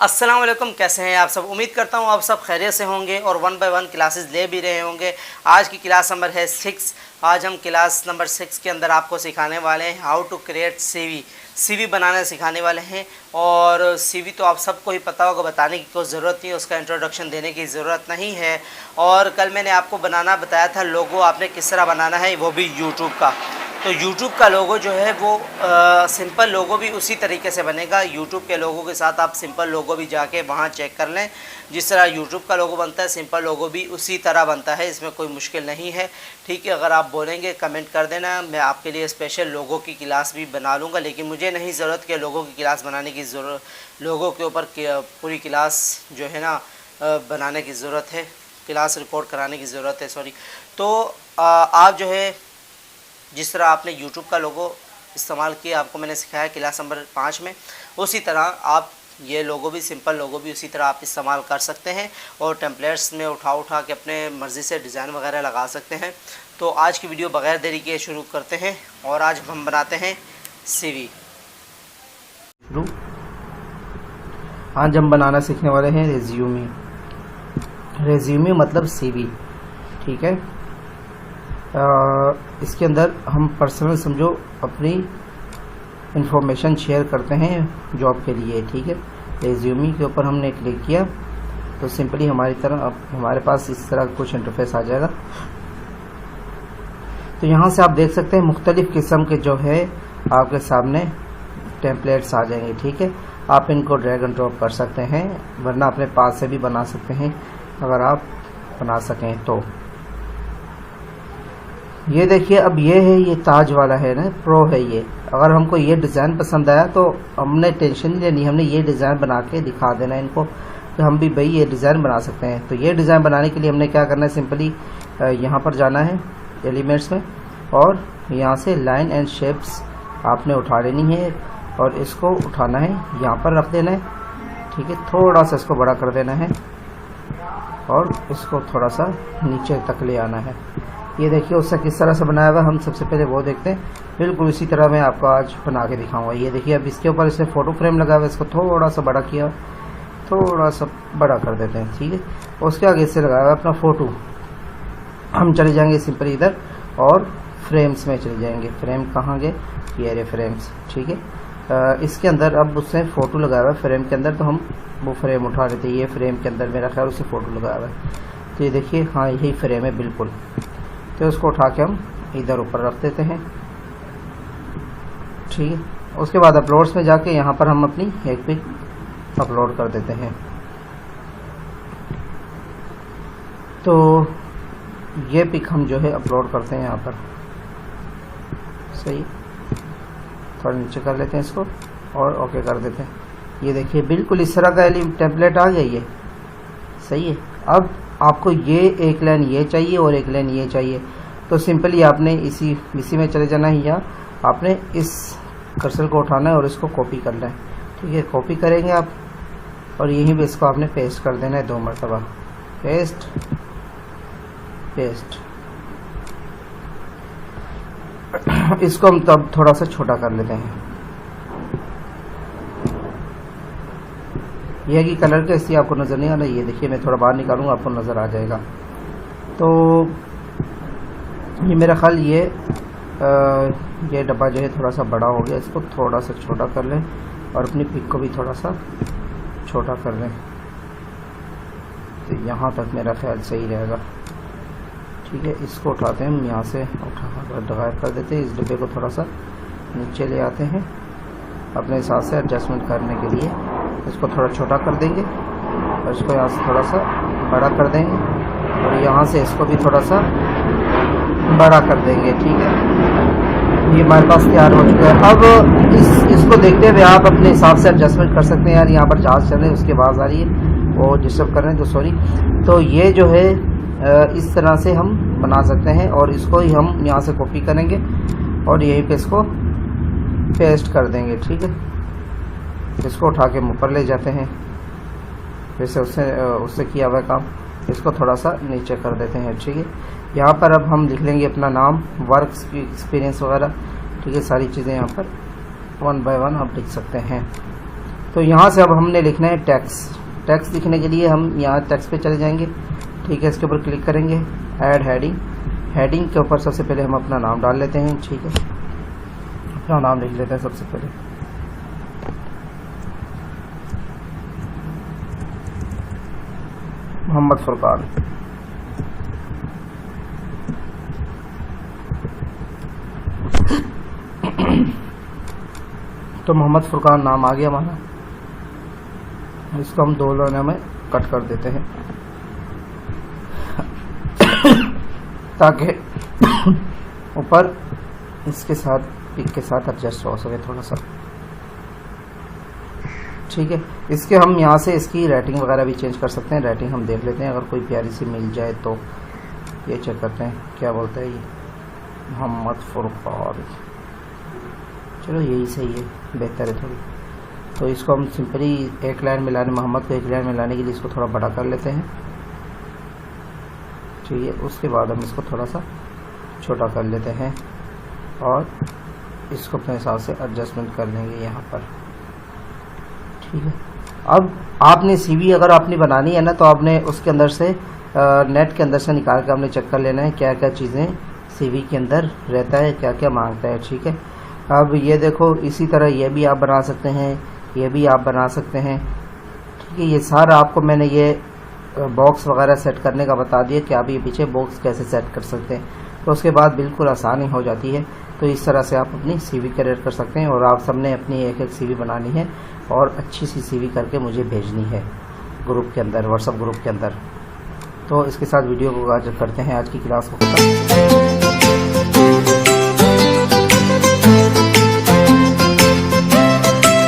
अस्सलाम वालेकुम, कैसे हैं आप सब। उम्मीद करता हूँ आप सब खैरियत से होंगे और 1 बाय 1 क्लासेस ले भी रहे होंगे। आज की क्लास नंबर है 6। आज हम क्लास नंबर 6 के अंदर आपको सिखाने वाले हैं हाउ टू क्रिएट सीवी बनाना सिखाने वाले हैं। और सीवी तो आप सबको ही पता होगा, बताने की कोई ज़रूरत नहीं है, उसका इंट्रोडक्शन देने की ज़रूरत नहीं है। और कल मैंने आपको बनाना बताया था लोगो, आपने किस तरह बनाना है, वो भी यूट्यूब का। तो YouTube का लोगो जो है वो सिंपल लोगो भी उसी तरीके से बनेगा। YouTube के लोगो के साथ आप सिंपल लोगो भी जाके वहाँ चेक कर लें। जिस तरह YouTube का लोगो बनता है सिंपल लोगो भी उसी तरह बनता है, इसमें कोई मुश्किल नहीं है। ठीक है, अगर आप बोलेंगे कमेंट कर देना, मैं आपके लिए स्पेशल लोगो की क्लास भी बना लूँगा। लेकिन मुझे नहीं ज़रूरत कि लोगो की क्लास बनाने की ज़रूरत, लोगो के ऊपर पूरी क्लास जो है ना बनाने की ज़रूरत है, क्लास रिकॉर्ड कराने की ज़रूरत है, सॉरी। तो आप जो है जिस तरह आपने YouTube का लोगो इस्तेमाल किया, आपको मैंने सिखाया क्लास नंबर 5 में, उसी तरह आप ये लोगो भी, सिंपल लोगो भी उसी तरह आप इस्तेमाल कर सकते हैं। और टेम्पलेट्स में उठा के अपने मर्ज़ी से डिज़ाइन वगैरह लगा सकते हैं। तो आज की वीडियो बगैर देरी के शुरू करते हैं और आज हम बनाते हैं CV। आज हम बनाना सीखने वाले हैं रेज्यूमे। रेज्यूमे मतलब CV, ठीक है। इसके अंदर हम पर्सनल समझो अपनी इंफॉर्मेशन शेयर करते हैं जॉब के लिए, ठीक है। रेज्यूमे के ऊपर हमने क्लिक किया तो सिंपली हमारी तरह अब हमारे पास इस तरह कुछ इंटरफेस आ जाएगा। तो यहाँ से आप देख सकते हैं मुख्तलिफ़ किस्म के जो है आपके सामने टेम्पलेट्स आ जाएंगे, ठीक है। आप इनको ड्रैग एंड ड्रॉप कर सकते हैं, वरना अपने पास से भी बना सकते हैं अगर आप बना सकें तो। ये देखिए, अब ये है, ये ताज वाला है ना, प्रो है ये। अगर हमको ये डिज़ाइन पसंद आया तो हमने टेंशन नहीं लेनी, हमने ये डिज़ाइन बना के दिखा देना इनको कि हम भी भाई ये डिज़ाइन बना सकते हैं। तो ये डिज़ाइन बनाने के लिए हमने क्या करना है, सिंपली यहाँ पर जाना है एलिमेंट्स में और यहाँ से लाइन एंड शेप्स आपने उठा लेनी है और इसको उठाना है, यहाँ पर रख देना है, ठीक है। थोड़ा सा इसको बड़ा कर देना है और इसको थोड़ा सा नीचे तक ले आना है। ये देखिए उससे किस तरह से बनाया हुआ, हम सबसे पहले वो देखते हैं। बिल्कुल इसी तरह मैं आपको आज बना के दिखाऊंगा। ये देखिए, अब इसके ऊपर इसने फ़ोटो फ्रेम लगा हुआ है, इसको थोड़ा सा बड़ा किया, थोड़ा सा बड़ा कर देते हैं, ठीक है। उसके आगे इससे लगाया हुआ अपना फ़ोटो। हम चले जाएंगे सिंपल इधर और फ्रेम्स में चले जाएंगे। फ्रेम कहाँ गए, ये रहे फ्रेम्स, ठीक है। इसके अंदर अब उसने फ़ोटो लगाया हुआ है फ्रेम के अंदर, तो हम वो फ्रेम उठा लेते हैं। ये फ्रेम के अंदर मेरा ख्याल उससे फ़ोटो लगाया हुआ है, तो ये देखिए, हाँ यही फ्रेम है बिल्कुल। तो उसको उठा के हम इधर ऊपर रख देते हैं, ठीक है। उसके बाद अपलोड्स में जाके यहाँ पर हम अपनी एक पिक अपलोड कर देते हैं। तो ये पिक हम जो है अपलोड करते हैं यहाँ पर, सही। थोड़ा नीचे कर लेते हैं इसको और ओके कर देते हैं। ये देखिए बिल्कुल इस तरह का टेम्पलेट आ गया, ये सही है। अब आपको ये एक लाइन ये चाहिए और एक लाइन ये चाहिए, तो सिंपली आपने इसी में चले जाना है, या आपने इस कर्सर को उठाना है और इसको कॉपी करना है, ठीक है। कॉपी करेंगे आप और यहीं पे इसको आपने पेस्ट कर देना है 2 मरतबा, पेस्ट पेस्ट। इसको हम तब थोड़ा सा छोटा कर लेते हैं। यह कि कलर के इसलिए आपको नज़र नहीं आ रहा। ये देखिए, मैं थोड़ा बाहर निकालूंगा, आपको नज़र आ जाएगा। तो ये मेरा ख्याल ये डब्बा जो है थोड़ा सा बड़ा हो गया, इसको थोड़ा सा छोटा कर लें और अपनी पिक को भी थोड़ा सा छोटा कर लें। तो यहाँ तक मेरा ख्याल सही रहेगा, ठीक है। इसको उठाते हैं हम, यहाँ से उठा डिवाइड कर देते हैं। इस डब्बे को थोड़ा सा नीचे ले आते हैं अपने हिसाब से एडजस्टमेंट करने के लिए। इसको थोड़ा छोटा कर देंगे और इसको यहाँ से थोड़ा सा बड़ा कर देंगे और यहाँ से इसको भी थोड़ा सा बड़ा कर देंगे, ठीक है। ये हमारे पास तैयार हो चुका है। अब इसको देखते हुए आप अपने हिसाब से एडजस्टमेंट कर सकते हैं। यार यहाँ पर जहाज़ चल रहे हैं, उसकी आवाज़ आ रही है, वो डिस्टर्ब कर रहे हैं, तो सॉरी। तो ये जो है इस तरह से हम बना सकते हैं और इसको ही हम यहाँ से कॉपी करेंगे और यहीं पे इसको पेस्ट कर देंगे, ठीक है। इसको उठा के ऊपर ले जाते हैं, जैसे उससे किया हुआ काम। इसको थोड़ा सा नीचे कर देते हैं, ठीक है। यहाँ पर अब हम लिख लेंगे अपना नाम, वर्क एक्सपीरियंस वगैरह, ठीक है। सारी चीज़ें यहाँ पर 1 बाय 1 आप लिख सकते हैं। तो यहाँ से अब हमने लिखना है टैक्स लिखने के लिए हम यहाँ टैक्स पे चले जाएंगे। ठीक है, इसके ऊपर क्लिक करेंगे, ऐड हेडिंग के ऊपर सबसे पहले हम अपना नाम डाल लेते हैं। ठीक है, अपना नाम लिख लेते हैं सबसे पहले। मोहम्मद फुरकान। तो मोहम्मद फुरकान नाम आ गया हमारा। इसको हम 2 लाइनों में कट कर देते हैं ताकि ऊपर इसके साथ पिक के साथ एडजस्ट हो सके थोड़ा सा। ठीक है, इसके हम यहाँ से इसकी रेटिंग वगैरह भी चेंज कर सकते हैं। रेटिंग हम देख लेते हैं, अगर कोई प्यारी सी मिल जाए तो ये चेक करते हैं क्या बोलता है ये मोहम्मद फुरकान। चलो यही सही है, बेहतर है थोड़ी। तो इसको हम सिंपली एक लाइन मिलाने, मोहम्मद को एक लाइन मिलाने के लिए इसको थोड़ा बड़ा कर लेते हैं। ठीक है, उसके बाद हम इसको थोड़ा सा छोटा कर लेते हैं और इसको अपने हिसाब से एडजस्टमेंट कर लेंगे यहाँ पर। ठीक है, अब आपने सीवी अगर आपने बनानी है ना, तो आपने उसके अंदर से नेट के अंदर से निकाल के आपने चेक कर लेना है क्या क्या चीज़ें सीवी के अंदर रहता है, क्या क्या मांगता है। ठीक है, अब ये देखो, इसी तरह ये भी आप बना सकते हैं, ये भी आप बना सकते हैं। ठीक है, ये सारा आपको मैंने ये बॉक्स वगैरह सेट करने का बता दिया कि आप ये पीछे बॉक्स कैसे सेट कर सकते हैं। तो उसके बाद बिल्कुल आसानी हो जाती है। तो इस तरह से आप अपनी सीवी क्रिएट कर सकते हैं और आप सबने अपनी एक सीवी बनानी है और अच्छी सी सीवी करके मुझे भेजनी है ग्रुप के अंदर, व्हाट्सएप ग्रुप के अंदर। तो इसके साथ वीडियो को आज करते हैं, आज की क्लास को खत्म।